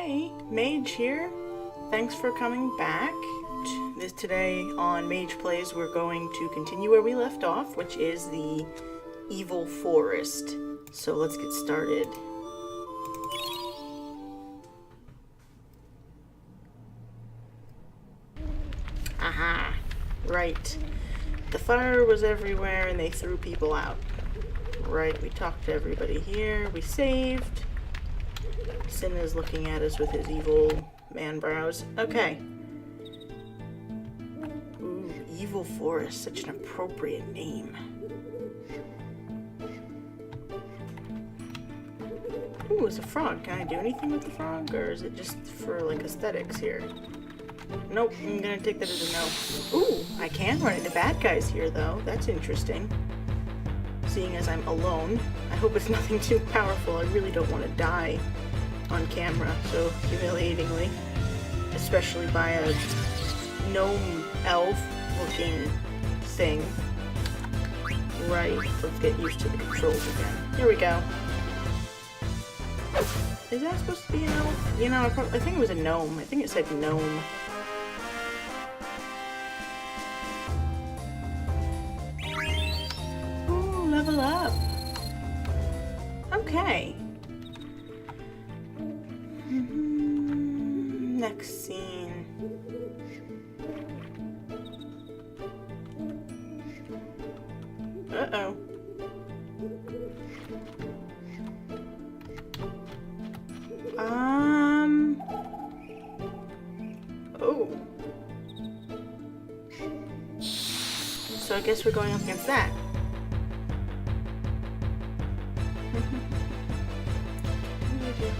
Hey, Mage here. Thanks for coming back. Today on Mage Plays, we're going to continue where we left off, which is the evil forest. So let's get started. Aha! Right. The fire was everywhere and they threw people out. Right, we talked to everybody here, we saved. Cinna's looking at us with his evil man brows. Okay. Ooh, evil forest, such an appropriate name. Ooh, it's a frog. Can I do anything with the frog, or is it just for, like, aesthetics here? Nope, I'm gonna take that as a no. Ooh, I can run into bad guys here, though. That's interesting. Seeing as I'm alone. I hope it's nothing too powerful. I really don't want to die on camera so humiliatingly. Especially by a gnome elf looking thing. Right, let's get used to the controls again. Here we go. Is that supposed to be an elf? You know, I think it was a gnome. I think it said gnome. Ooh, level up. Okay. Next scene. Uh-oh. Oh. So I guess we're going up against that.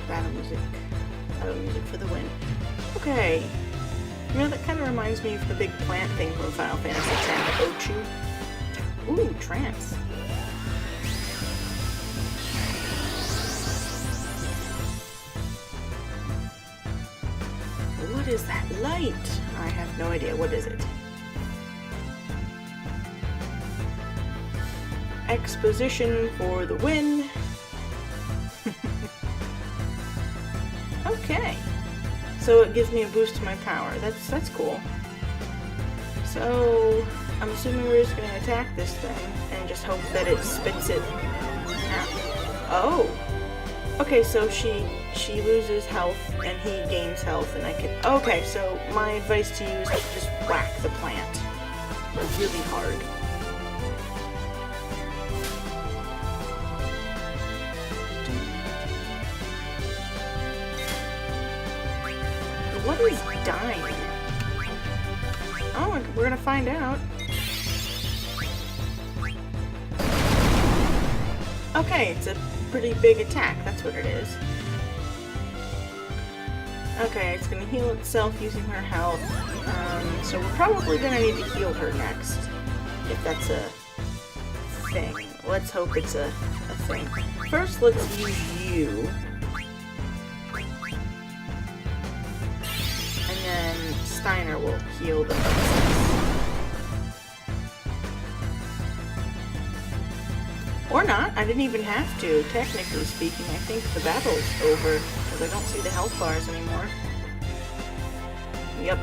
Battle music. Battle music for the win. Okay. You know, that kind of reminds me of the big plant thing from Final Fantasy X, Ochu. Ooh, trance. What is that light? I have no idea. What is it? Exposition for the win. Okay. So it gives me a boost to my power. That's cool. So I'm assuming we're just gonna attack this thing and just hope that it spits it out. Oh. Okay, so she loses health and he gains health and I can... Okay, so my advice to you is to just whack the plant really hard. What is dying? Oh, we're gonna find out. Okay, it's a pretty big attack, that's what it is. Okay, it's gonna heal itself using her health. So we're probably gonna need to heal her next. If that's a thing. Let's hope it's a thing. First, let's use you. And then Steiner will heal the princess. Or not, I didn't even have to. Technically speaking, I think the battle's over, because I don't see the health bars anymore. Yep.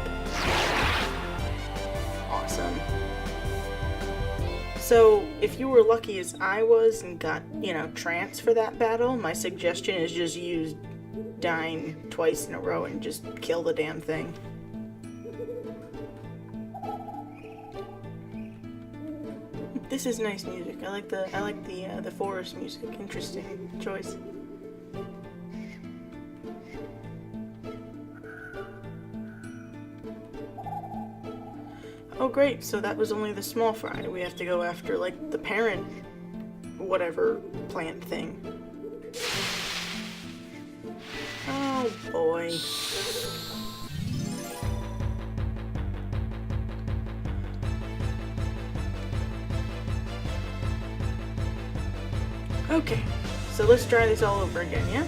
Awesome. So, if you were lucky as I was and got, you know, trance for that battle, my suggestion is just use dying twice in a row and just kill the damn thing. This is nice music. I like the forest music. Interesting choice. Oh great, so that was only the small fry. We have to go after like the parent whatever plant thing. Oh boy. Okay, so let's try this all over again, yeah?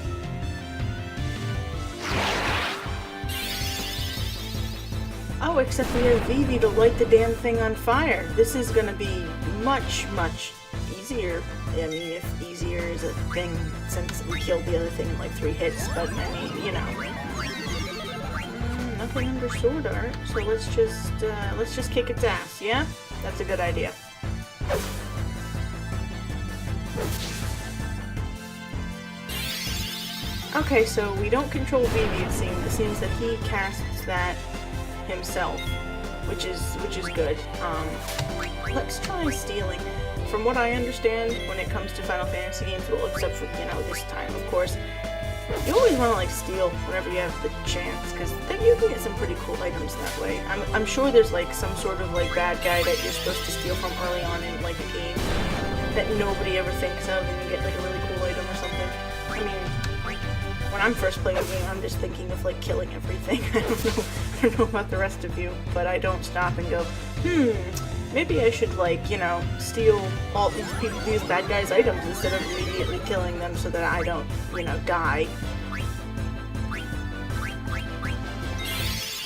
Oh, except we have Vivi to light the damn thing on fire. This is gonna be much, much easier. I mean, if easier is a thing, since we killed the other thing in like 3 hits, but I mean, you know. nothing under sword art, so let's just kick its ass, yeah? That's a good idea. Okay, so we don't control Vivi, it seems. It seems that he casts that himself, which is good. Let's try stealing. From what I understand, when it comes to Final Fantasy games, well, except for, you know, this time, of course, you always want to, like, steal whenever you have the chance, because then you can get some pretty cool items that way. I'm sure there's, like, some sort of, like, bad guy that you're supposed to steal from early on in, like, a game that nobody ever thinks of, and you get, like, a really cool item or something. I mean, when I'm first playing a game, I'm just thinking of, like, killing everything. I don't know about the rest of you, but I don't stop and go, maybe I should, like, you know, steal all these bad guys' items instead of immediately killing them so that I don't, you know, die.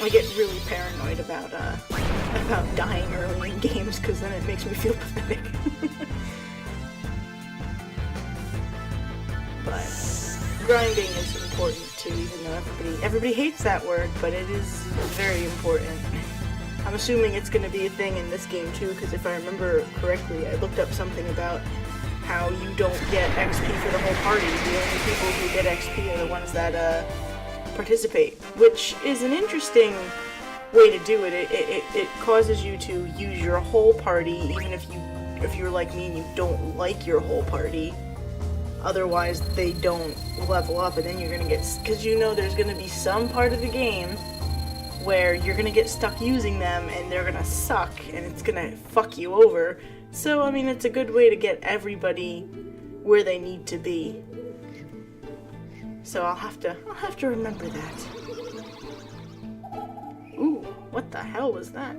I get really paranoid about dying early in games because then it makes me feel pathetic. But grinding is important too, even though everybody hates that word, but it is very important. I'm assuming it's going to be a thing in this game too, because if I remember correctly, I looked up something about how you don't get XP for the whole party. The only people who get XP are the ones that participate, which is an interesting way to do it. It causes you to use your whole party, even if you're like me and you don't like your whole party. Otherwise, they don't level up, and then you're going to get, because you know there's going to be some part of the game where you're gonna get stuck using them and they're gonna suck and it's gonna fuck you over. So, I mean, it's a good way to get everybody where they need to be. So I'll have to remember that. Ooh, what the hell was that?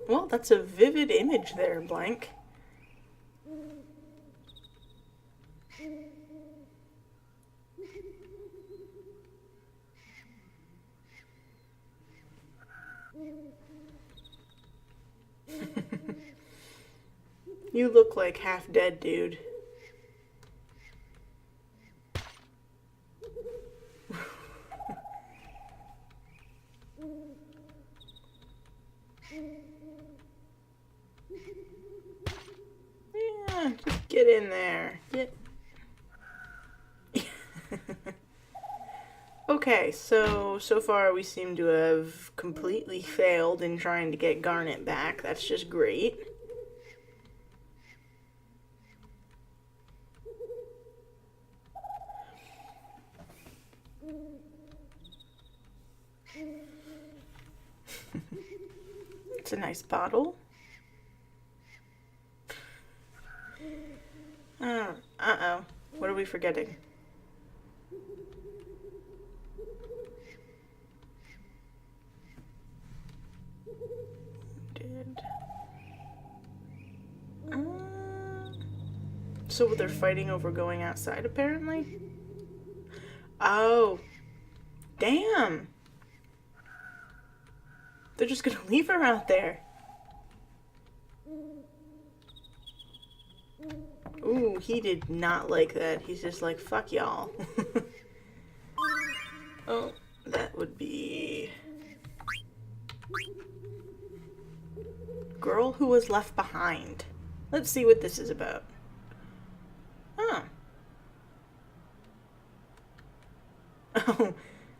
Well, that's a vivid image there, Blank. You look like half dead, dude. Yeah, just get in there. Get. Okay, so far we seem to have completely failed in trying to get Garnet back. That's just great. It's a nice bottle. Uh-oh. What are we forgetting? So they're fighting over going outside, apparently? Oh. Damn. They're just gonna leave her out there. Ooh, he did not like that. He's just like, fuck y'all. Oh, that would be... Girl who was left behind. Let's see what this is about. Oh. Oh,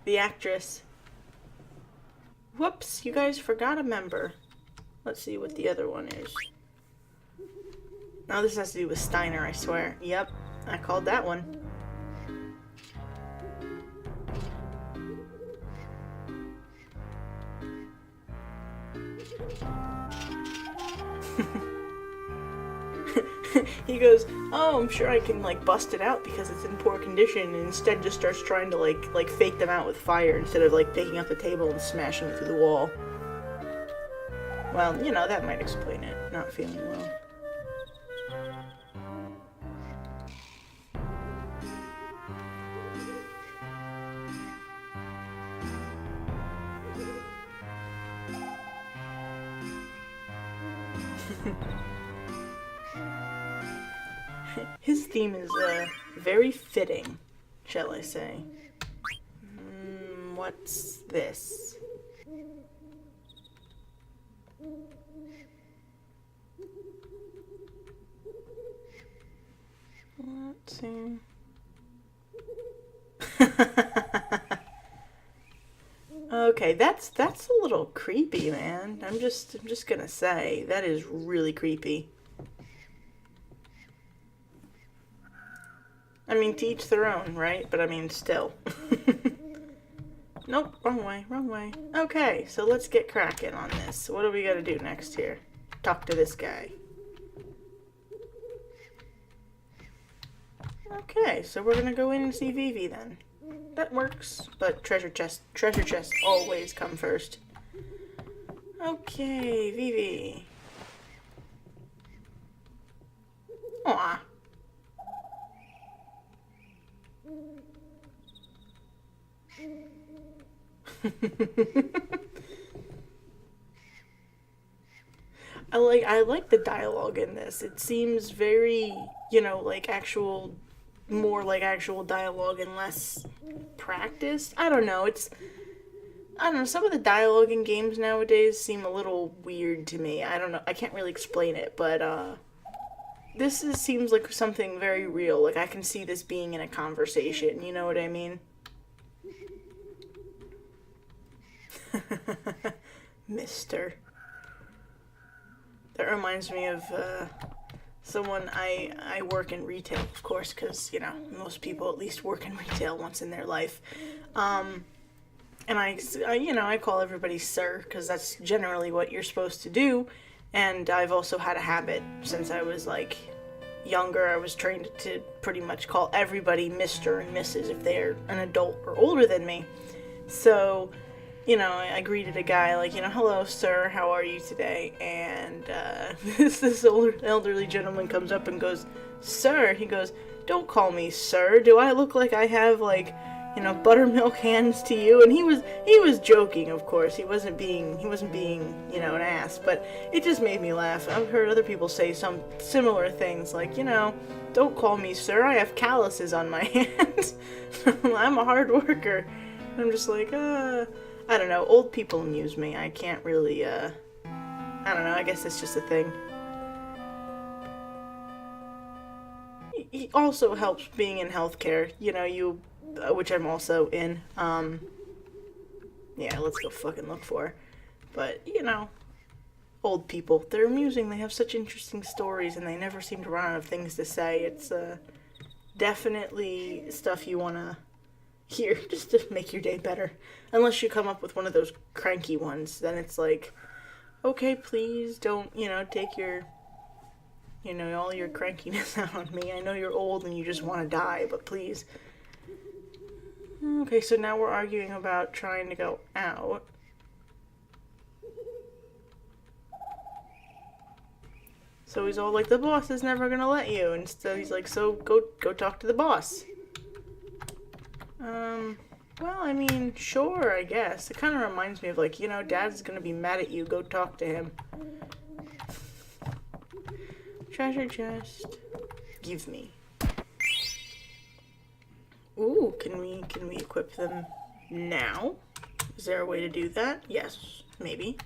the actress. Whoops, you guys forgot a member. Let's see what the other one is. Now this has to do with Steiner, I swear. Yep, I called that one. He goes, oh, I'm sure I can, like, bust it out because it's in poor condition, and instead just starts trying to, like fake them out with fire instead of, like, taking out the table and smashing it through the wall. Well, you know, that might explain it. Not feeling well. His theme is very fitting, shall I say. What's this? Let's see. Okay, that's a little creepy, man. I'm just gonna say that is really creepy. I mean, to each their own, right? But I mean, still. Nope, wrong way, wrong way. Okay, so let's get cracking on this. What do we gotta do next here? Talk to this guy. Okay, so we're gonna go in and see Vivi then. That works, but treasure chests always come first. Okay, Vivi. Aw. I like the dialogue in this. It seems very, you know, like actual, more like actual dialogue and less practiced. I don't know. I don't know. Some of the dialogue in games nowadays seem a little weird to me. I don't know. I can't really explain it, but seems like something very real. Like I can see this being in a conversation. You know what I mean? Mister. That reminds me of someone. I work in retail, of course, because, you know, most people at least work in retail once in their life. And I call everybody sir, because that's generally what you're supposed to do. And I've also had a habit since I was, like, younger. I was trained to pretty much call everybody Mr. and Mrs. if they're an adult or older than me. So, you know, I greeted a guy like, you know, hello, sir, how are you today? And this elderly gentleman comes up and goes, sir. He goes, don't call me sir. Do I look like I have, like, you know, buttermilk hands to you? And he was joking, of course. He wasn't being, you know, an ass. But it just made me laugh. I've heard other people say some similar things, like, you know, don't call me sir. I have calluses on my hands. I'm a hard worker. And I'm just like, I don't know, old people amuse me. I can't really, I don't know, I guess it's just a thing. It also helps being in healthcare, you know, which I'm also in. Yeah, let's go fucking look for her. But, you know, old people, they're amusing. They have such interesting stories, and they never seem to run out of things to say. It's, definitely stuff you want to hear just to make your day better. Unless you come up with one of those cranky ones, then it's like, okay, please don't, you know, take your, you know, all your crankiness out on me. I know you're old and you just want to die, but please. Okay, so now we're arguing about trying to go out. So he's all like, the boss is never gonna let you. Instead he's like, so go talk to the boss. Well, I mean, sure, I guess. It kind of reminds me of, like, you know, Dad's gonna be mad at you. Go talk to him. Treasure chest. Give me. Ooh, can we equip them now? Is there a way to do that? Yes, maybe.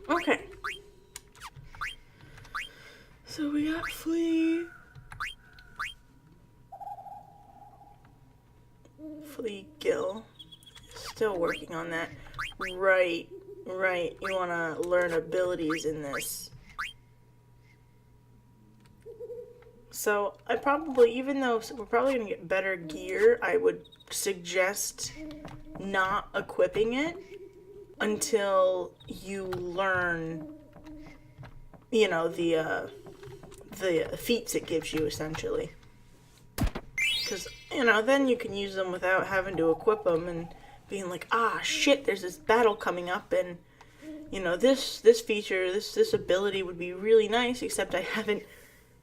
Okay. So we got Flea. Flea Gill. Still working on that. Right. You want to learn abilities in this. So I probably, even though we're probably going to get better gear, I would suggest not equipping it until you learn, you know, the feats it gives you, essentially. Because, you know, then you can use them without having to equip them and being like, ah, shit, there's this battle coming up, and, you know, this feature, this ability would be really nice, except I haven't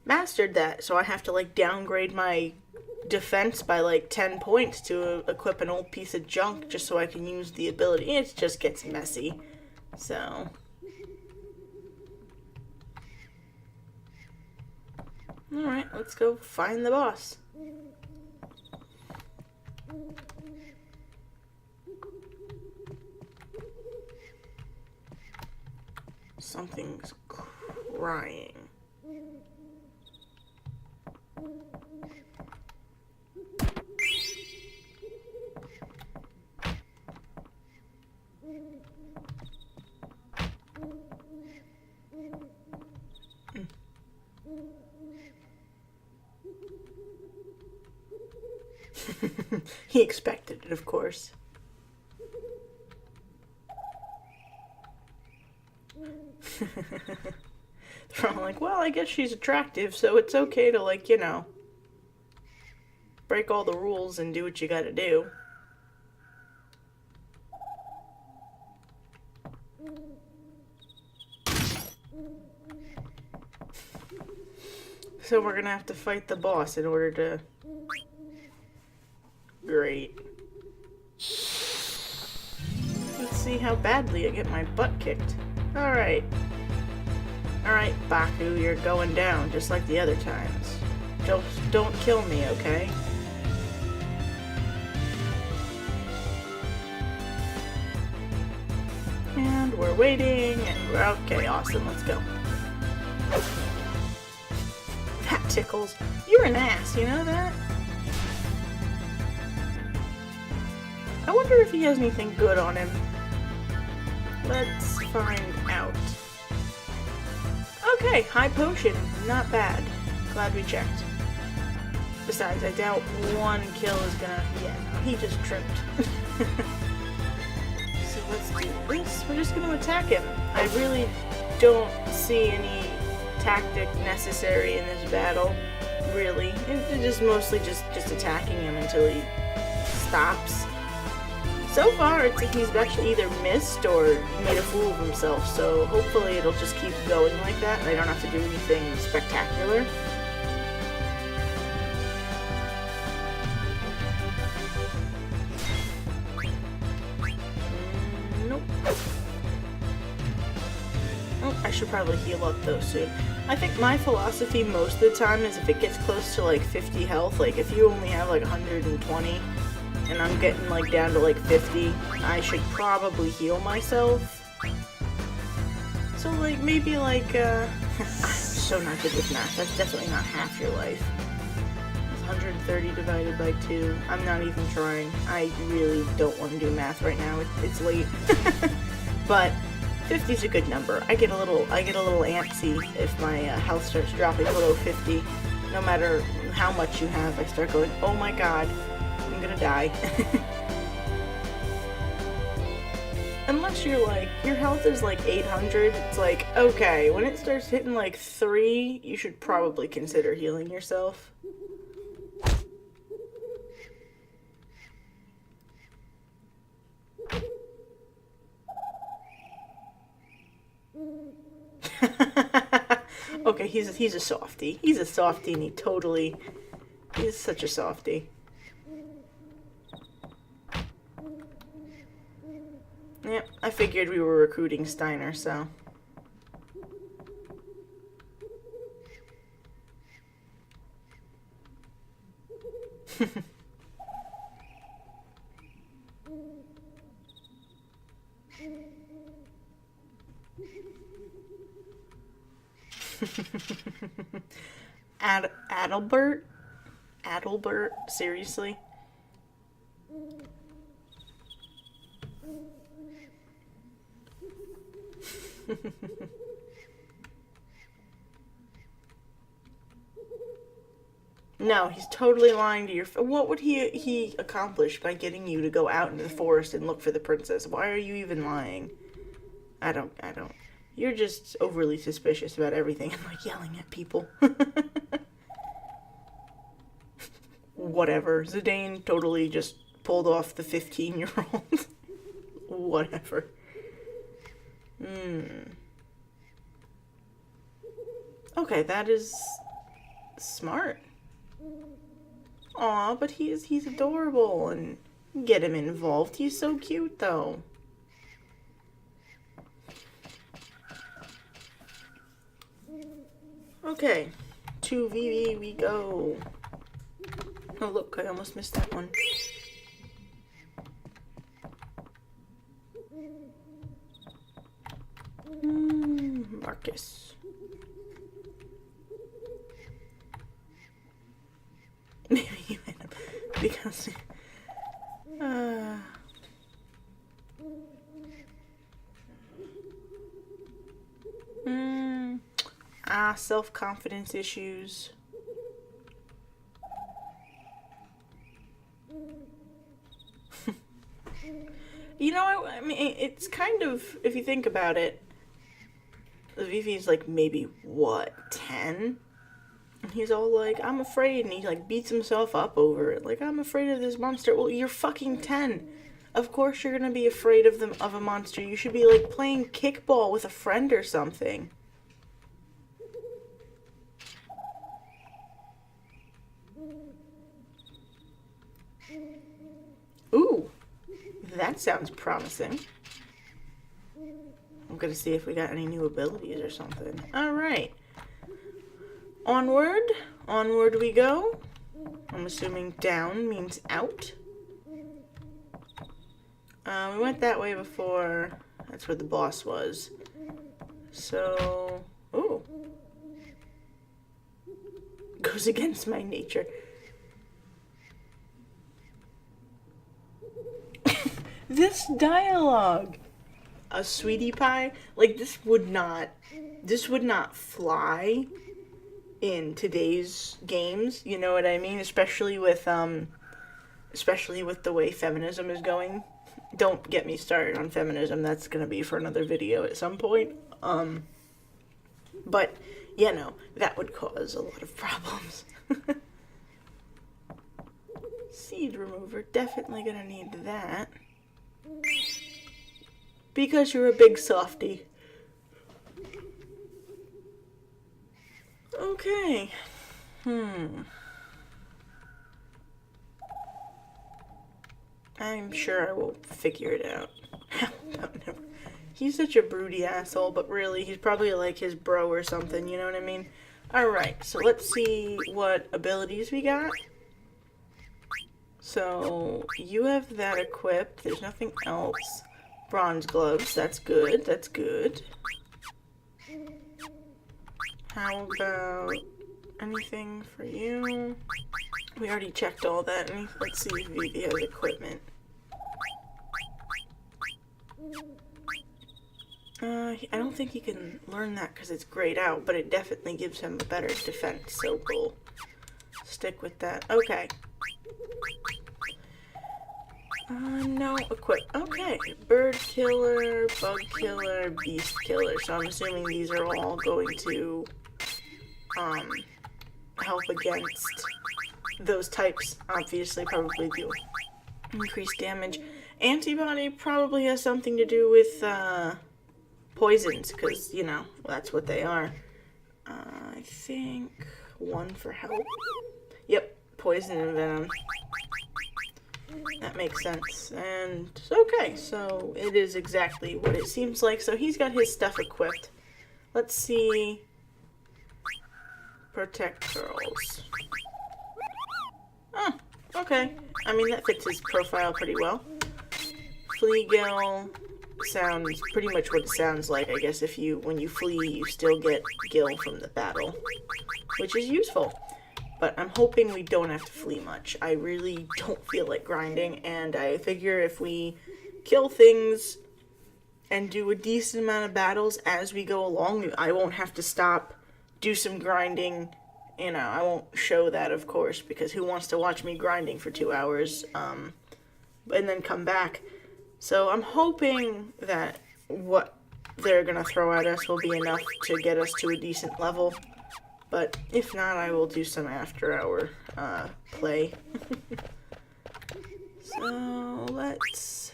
mastered that, so I have to, like, downgrade my defense by, like, 10 points to equip an old piece of junk just so I can use the ability. It just gets messy. So, Alright, let's go find the boss. Something's crying. He expected it, of course. They're all like, well, I guess she's attractive, so it's okay to, like, you know, break all the rules and do what you gotta do. So we're gonna have to fight the boss in order to... Great. Let's see how badly I get my butt kicked. Alright. Alright, Baku, you're going down, just like the other times. Don't kill me, okay? And we're waiting, and we're okay, awesome, let's go. That tickles. You're an ass, you know that? I wonder if he has anything good on him. Let's find out. Okay, high potion. Not bad. Glad we checked. Besides, I doubt one kill is gonna... Yeah, no, he just tripped. So let's do this. We're just gonna attack him. I really don't see any tactic necessary in this battle. Really. It's just mostly just attacking him until he stops. So far, it's like he's actually either missed or made a fool of himself, so hopefully it'll just keep going like that and I don't have to do anything spectacular. Nope. Oh, I should probably heal up though soon. I think my philosophy most of the time is if it gets close to like 50 health, like if you only have like 120, and I'm getting like down to like 50, I should probably heal myself. So like maybe like I'm so not good with math. That's definitely not half your life. It's 130 divided by 2. I'm not even trying. I really don't want to do math right now. It's late. But 50 is a good number. I get a little antsy if my health starts dropping below 50. No matter how much you have, I start going, oh my god. I'm gonna die. Unless you're like, your health is like 800, it's like, okay, when it starts hitting like 3, you should probably consider healing yourself. Okay, he's a softie. He's a softie and he's such a softie. Yep, I figured we were recruiting Steiner, so. Adelbert? Adelbert? Seriously? No, he's totally lying to your... What would he accomplish by getting you to go out into the forest and look for the princess? Why are you even lying? I don't... You're just overly suspicious about everything and like yelling at people. Whatever. Zidane totally just pulled off the 15-year-old. Whatever. Okay, that is smart. Aw, but he's adorable and get him involved. He's so cute though. Okay, to Vivi we go. Oh look, I almost missed that one. Marcus. Maybe you hit him because self-confidence issues. You know, I mean, it's kind of, if you think about it, Vivi's like maybe, what, 10? And he's all like, I'm afraid, and he like beats himself up over it. Like, I'm afraid of this monster. Well, you're fucking 10. Of course you're gonna be afraid of a monster. You should be like playing kickball with a friend or something. Ooh, that sounds promising. I'm gonna see if we got any new abilities or something. Alright. Onward. Onward we go. I'm assuming down means out. We went that way before. That's where the boss was. So, ooh. Goes against my nature. This dialogue. A sweetie pie? Like, this would not fly in today's games, you know what I mean? Especially with the way feminism is going. Don't get me started on feminism. That's gonna be for another video at some point. But, you know, that would cause a lot of problems. Seed remover, definitely gonna need that. Because you're a big softie. Okay. I'm sure I will figure it out. No. He's such a broody asshole, but really, he's probably like his bro or something, you know what I mean? Alright, so let's see what abilities we got. So, you have that equipped. There's nothing else. Bronze gloves, that's good, that's good. How about anything for you? We already checked all that. Let's see if Vivi has equipment. I don't think he can learn that because it's grayed out, but it definitely gives him a better defense, so we'll stick with that. Okay. No, equip. Okay. Bird killer, bug killer, beast killer. So I'm assuming these are all going to help against those types. Obviously, probably do increased damage. Antibody probably has something to do with poisons, because, you know, that's what they are. I think one for help. Yep, poison and venom. That makes sense. And, okay, so it is exactly what it seems like. So he's got his stuff equipped. Let's see. Protect girls. Oh, okay. I mean, that fits his profile pretty well. Fleagill sounds pretty much what it sounds like. I guess when you flee, you still get gil from the battle, which is useful. But I'm hoping we don't have to flee much. I really don't feel like grinding, and I figure if we kill things and do a decent amount of battles as we go along, I won't have to stop, do some grinding. You know, I won't show that, of course, because who wants to watch me grinding for 2 hours, and then come back. So I'm hoping that what they're going to throw at us will be enough to get us to a decent level. But if not, I will do some after-hour play. So let's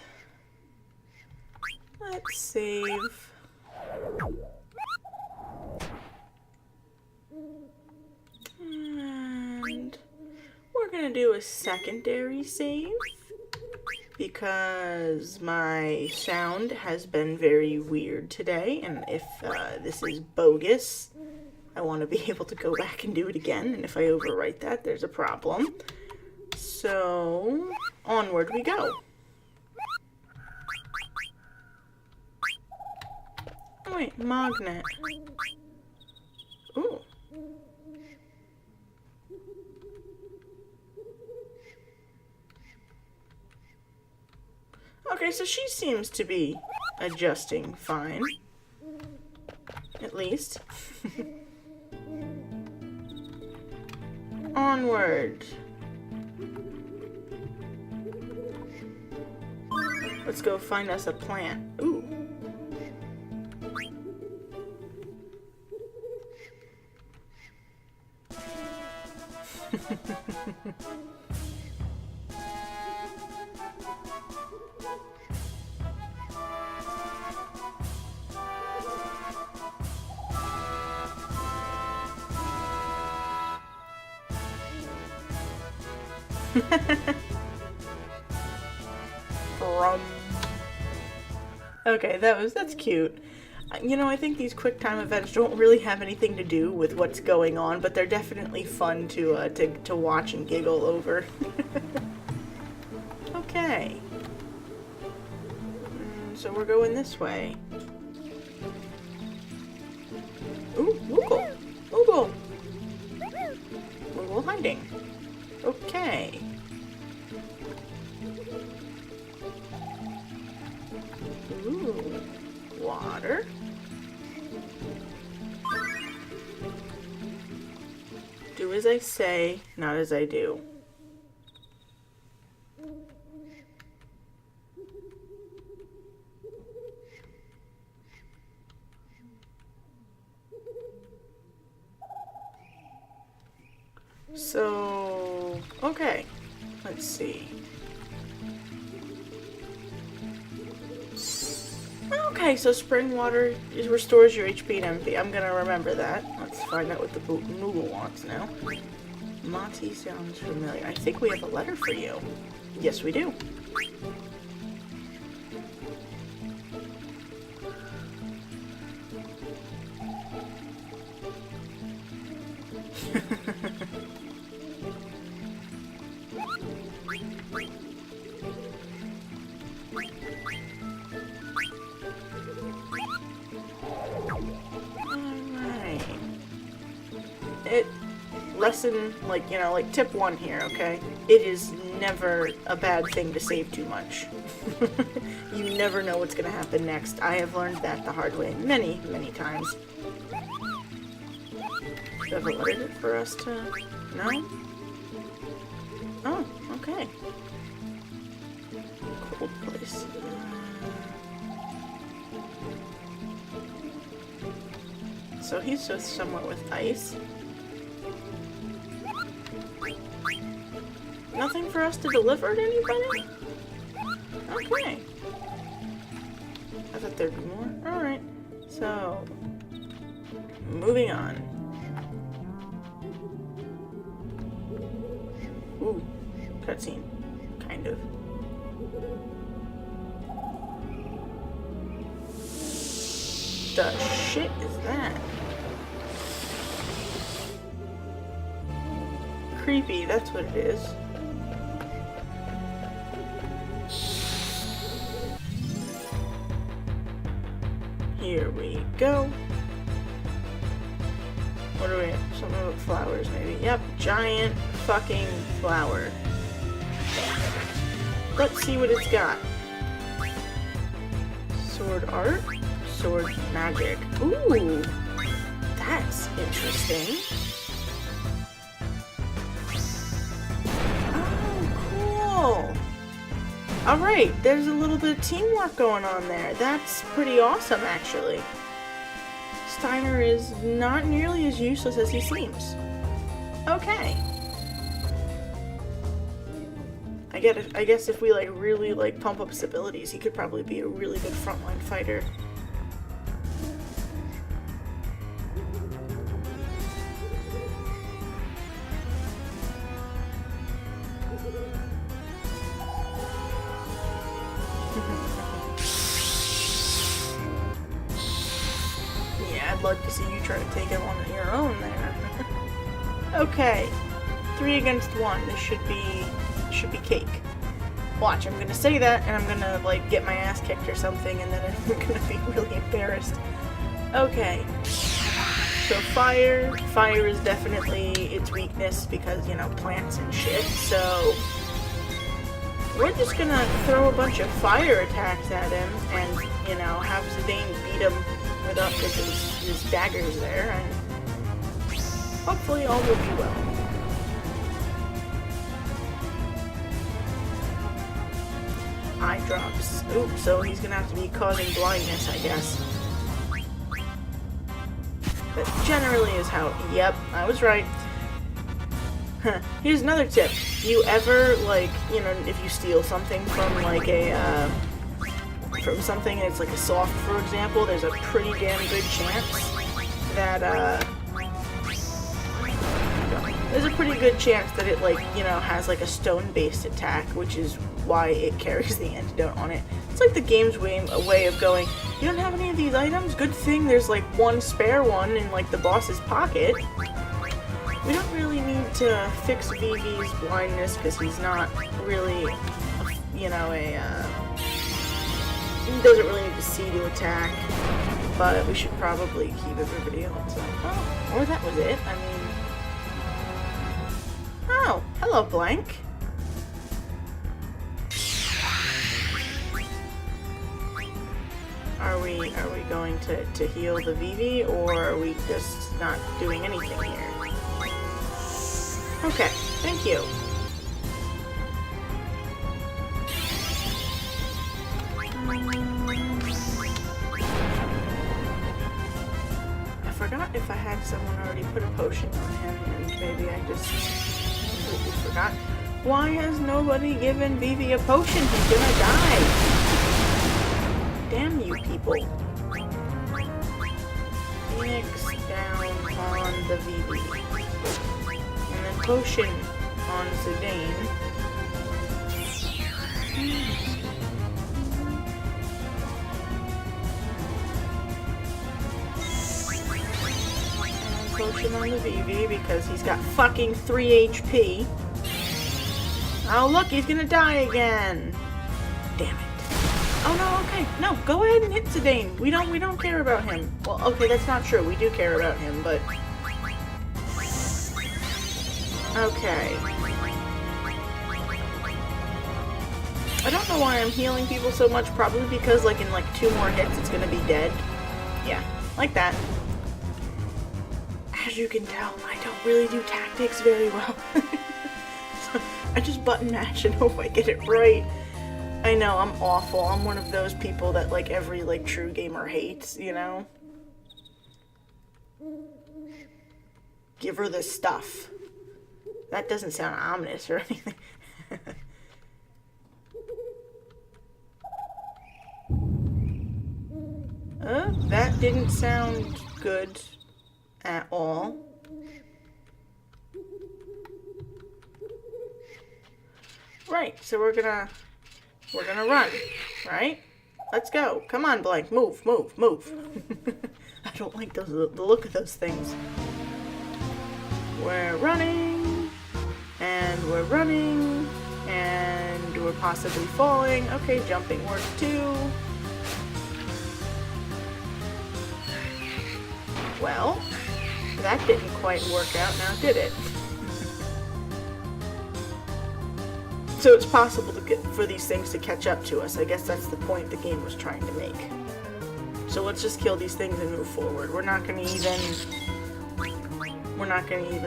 save. And we're going to do a secondary save, because my sound has been very weird today, and if this is bogus, I want to be able to go back and do it again, and if I overwrite that, there's a problem. So, onward we go. Oh wait, magnet. Ooh. Okay, so she seems to be adjusting fine. At least. Onward. Let's go find us a plant. Ooh. Okay, that's cute. You know, I think these quick time events don't really have anything to do with what's going on, but they're definitely fun to watch and giggle over. Okay. So we're going this way. Ooh, Moogle! Moogle! Moogle hiding. Okay. Ooh, water. Do as I say, not as I do. So, okay, let's see. Okay, so spring water restores your HP and MP. I'm gonna remember that. Let's find out what the Moogle wants now. Mati sounds familiar. I think we have a letter for you. Yes, we do. Lesson, like, you know, like tip 1 here, okay? It is never a bad thing to save too much. You never know what's gonna happen next. I have learned that the hard way many, many times. Should have a letter for us to... No? Oh, okay. Cold place. So he's just somewhere with ice. Nothing for us to deliver to anybody? Okay. I thought there'd be more. Alright. So, moving on. Ooh, cutscene. Kind of. The shit is that? Creepy, that's what it is. Here we go. What do we have? Something about flowers, maybe. Yep, giant fucking flower. Let's see what it's got. Sword art? Sword magic. Ooh, that's interesting. Oh, cool. Alright, there's a little bit of teamwork going on there. That's pretty awesome, actually. Steiner is not nearly as useless as he seems. Okay. I guess if we really pump up his abilities, he could probably be a really good frontline fighter. Yeah, I'd love to see you try to take him on your own there. Okay. 3 against 1. This should be cake. Watch, I'm gonna say that, and I'm gonna, like, get my ass kicked or something, and then I'm gonna be really embarrassed. Okay. So fire is definitely its weakness because, you know, plants and shit, so we're just gonna throw a bunch of fire attacks at him and, you know, have Zidane beat him with his daggers there, and hopefully all will be well. Eye drops. Oops, so he's gonna have to be causing blindness, I guess. That generally is how... Yep, I was right. Here's another tip. You ever, like, you know, if you steal something from, like, from something and it's, like, a soft, for example, there's a pretty damn good chance that, there's a pretty good chance that it, like, you know, has, like, a stone-based attack, which is why it carries the antidote on it. It's like the game's way of going, you don't have any of these items? Good thing there's, like, one spare one in, like, the boss's pocket. We don't really need to fix Vivi's blindness, because he's not really, you know, he doesn't really need to see to attack, but we should probably keep everybody else. Oh, or that was it. I mean... Oh, hello, Blank. Are we going to heal the Vivi, or are we just not doing anything here? Okay, thank you. I forgot if I had someone already put a potion on him, and maybe I just completely forgot. Why has nobody given Vivi a potion? He's gonna die. Damn you people. Phoenix down on the Vivi. And then potion on Zidane. And potion on the Vivi because he's got fucking 3 HP. Oh look, he's gonna die again. Damn it. Oh no, okay. No, go ahead and hit Zidane. We don't care about him. Well, okay, that's not true. We do care about him, but... Okay. I don't know why I'm healing people so much. Probably because, like, in, like, 2 more hits, it's gonna be dead. Yeah, like that. As you can tell, I don't really do tactics very well. So I just button mash and hope I get it right. I know, I'm awful. I'm one of those people that, like, every, like, true gamer hates, you know? Give her the stuff. That doesn't sound ominous or anything. That didn't sound good at all. Right, so we're gonna run, right? Let's go. Come on, Blank. Move, move, move. I don't like the look of those things. We're running, and we're running, and we're possibly falling. Okay, jumping works too. Well, that didn't quite work out now, did it? So it's possible for these things to catch up to us. I guess that's the point the game was trying to make. So let's just kill these things and move forward. We're not gonna even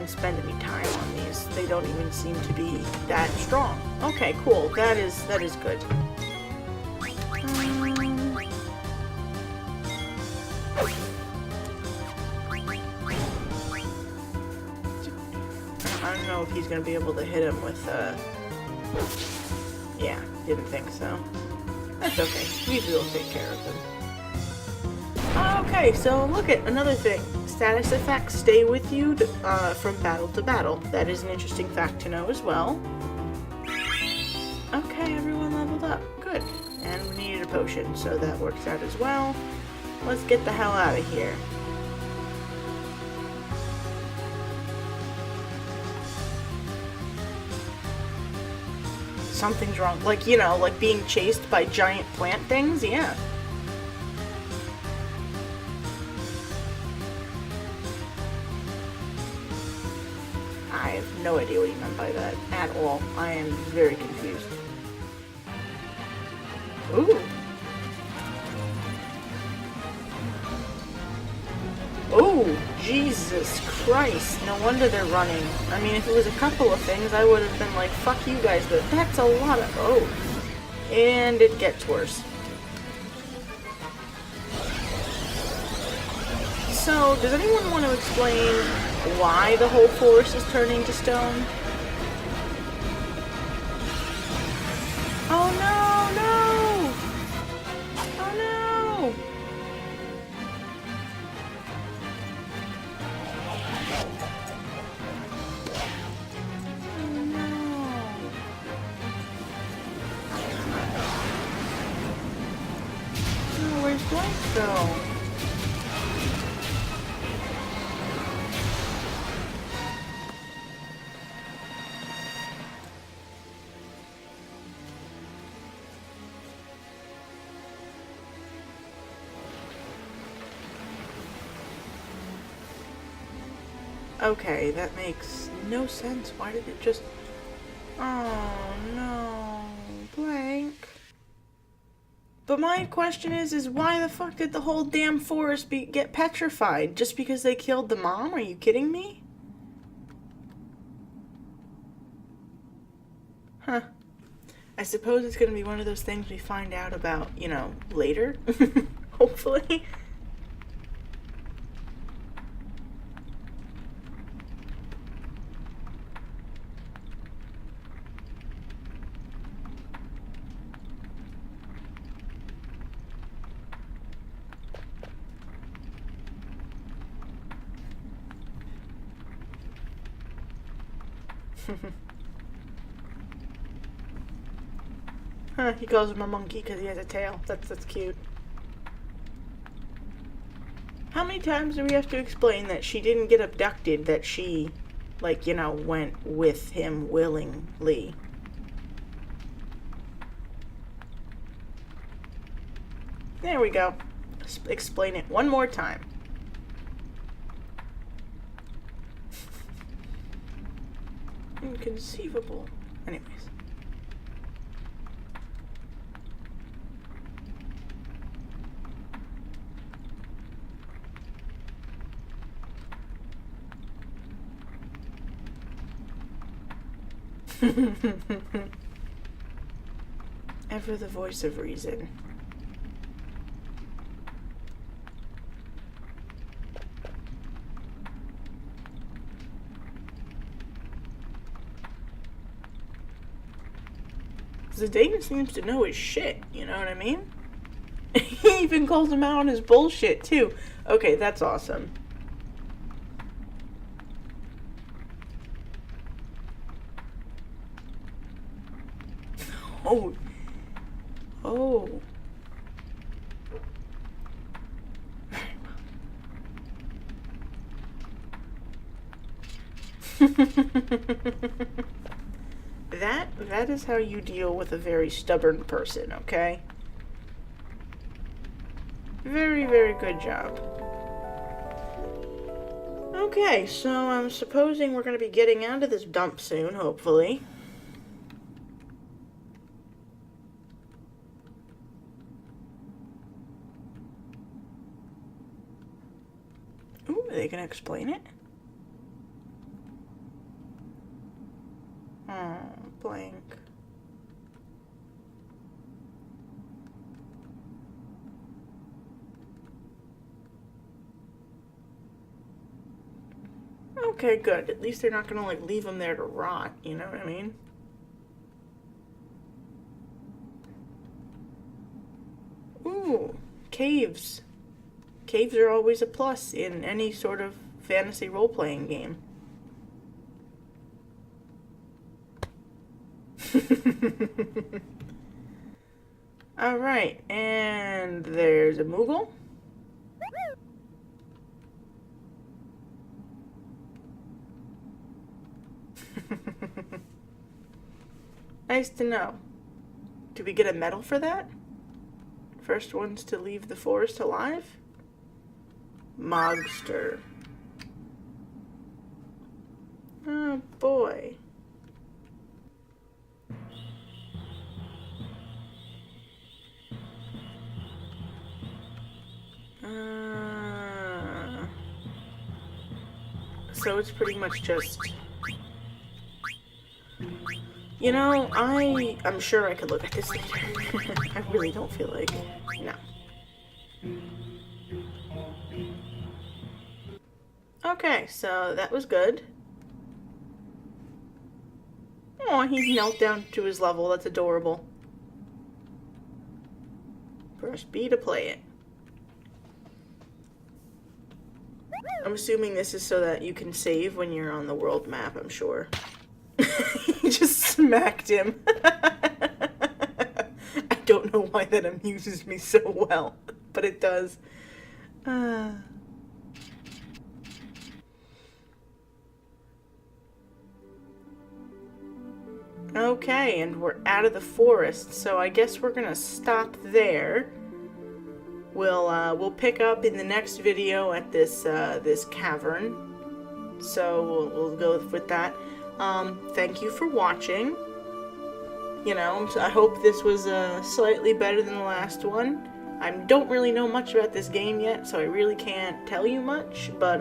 spend any time on these. They don't even seem to be that strong. Okay, cool. That is good. I don't know if he's gonna be able to hit him with yeah, didn't think so. That's okay. Usually we'll take care of them. Okay, so look at another thing. Status effects stay with you from battle to battle. That is an interesting fact to know as well. Okay, everyone leveled up. Good. And we needed a potion, so that works out as well. Let's get the hell out of here. something's wrong. Like, you know, like being chased by giant plant things, yeah. I have no idea what he meant by that at all. I am very confused. Ooh. Oh, Jesus Christ. No wonder they're running. I mean, if it was a couple of things, I would have been like, fuck you guys, but that's a lot of... Oh. And it gets worse. So, does anyone want to explain why the whole forest is turning to stone? Oh no, no! Oh no! Oh no! Oh, where's Blank go? Okay, that makes no sense. Why did it just... Oh, no. Blank. But my question is why the fuck did the whole damn forest get petrified? Just because they killed the mom? Are you kidding me? Huh. I suppose it's gonna be one of those things we find out about, you know, later. Hopefully. Huh, he calls him a monkey because he has a tail. That's cute. How many times do we have to explain that she didn't get abducted, that she, like, you know, went with him willingly? There we go. Explain it one more time. Inconceivable. Anyways. Ever the voice of reason. Zidane seems to know his shit, you know what I mean? He even calls him out on his bullshit, too. Okay, that's awesome. Oh. Oh. That is how you deal with a very stubborn person, okay? Very, very good job. Okay, so I'm supposing we're going to be getting out of this dump soon, hopefully. Ooh, are they going to explain it? Oh, blank. Okay, good. At least they're not gonna, like, leave him there to rot, you know what I mean? Ooh, caves. Caves are always a plus in any sort of fantasy role-playing game. Alright, and there's a Moogle. Nice to know. Do we get a medal for that? First ones to leave the forest alive? Mogster. Oh boy. So it's pretty much just... You know, I'm sure I could look at this later. I really don't feel like... No. Okay, so that was good. Oh, he knelt down to his level. That's adorable. Press B to play it. I'm assuming this is so that you can save when you're on the world map, I'm sure. He just smacked him. I don't know why that amuses me so well, but it does. Okay, and we're out of the forest, so I guess we're gonna stop there. We'll pick up in the next video at this this cavern. So we'll go with that. Thank you for watching. You know, I hope this was slightly better than the last one. I don't really know much about this game yet, so I really can't tell you much, but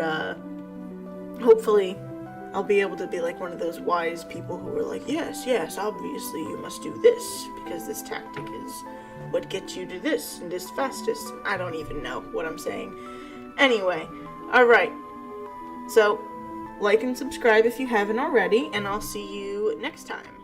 hopefully I'll be able to be like one of those wise people who are like, yes, obviously you must do this, because this tactic is what gets you to this and this fastest. I don't even know what I'm saying. Anyway, alright. So, like and subscribe if you haven't already, and I'll see you next time.